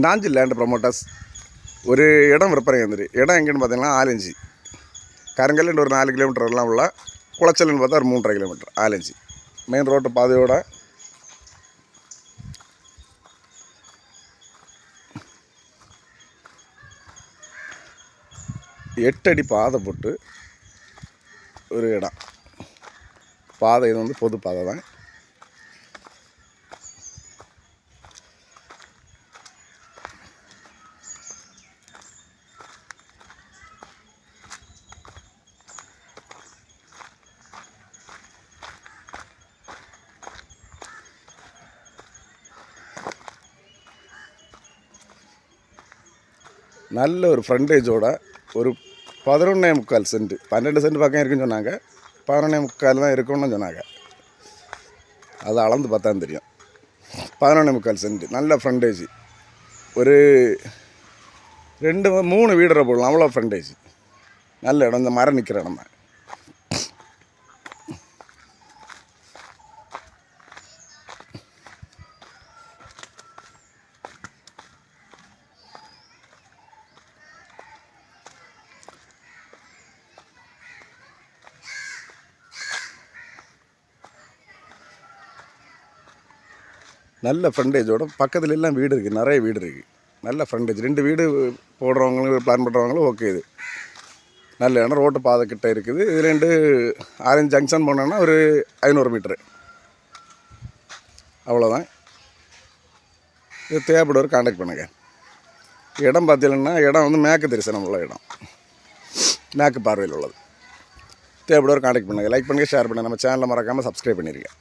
Nanjil land promoters ஒரு இடம் விற்பனை வந்துரு. இடம் எங்கேன்னு பார்த்தீங்கன்னா ஆலஞ்சி கருங்கல்லுன்னு ஒரு 4 கிலோமீட்டர்லாம் உள்ள, குளச்சல்னு பார்த்தா ஒரு 3.5 கிலோமீட்டர். ஆலஞ்சி மெயின் ரோட்டு பாதையோட 8 அடி பாதை போட்டு ஒரு இடம். பாதை இது வந்து பொது பாதை தான். நல்ல ஒரு ஃப்ரண்டேஜோட ஒரு 11.25 சென்ட், 12 சென்ட் பக்கம் இருக்குன்னு சொன்னாங்க. 11.25 தான் இருக்குன்னு சொன்னாங்க. அதை அளந்து பார்த்தா தெரியும். 11.25 சென்ட் நல்ல ஃப்ரண்டேஜ். ஒரு 2-3 வீடரை போடலாம், அவ்வளோ ஃப்ரண்டேஜ். நல்ல இடம். இந்த மரம் நிற்கிற இடம் தான். நல்ல ஃப்ரண்டேஜோட பக்கத்துல எல்லாம் வீடு இருக்குது, நிறைய வீடு இருக்குது. நல்ல ஃப்ரண்டேஜ். 2 வீடு போடுறவங்களும் பிளான் பண்ணுறவங்களும் ஓகே. இது நல்ல இடம். ரோட்டு பாதை கிட்ட இருக்குது. இது 2 ஆரஞ்சு ஜங்ஷன் போனோன்னா ஒரு 500 மீட்ரு, அவ்வளோதான். இது தேவைப்படுவர் கான்டாக்ட் பண்ணுங்கள். இடம் பார்த்தீங்கன்னா இடம் வந்து மேற்கு தரிசனம் உள்ள இடம், மேற்கு பார்வையில் உள்ளது. தேவைப்படுவர் கான்டாக்ட் பண்ணுங்கள். லைக் பண்ணுங்கள், ஷேர் பண்ணுங்கள். நம்ம சேனலை மறக்காமல் சப்ஸ்கிரைப் பண்ணிடுங்க.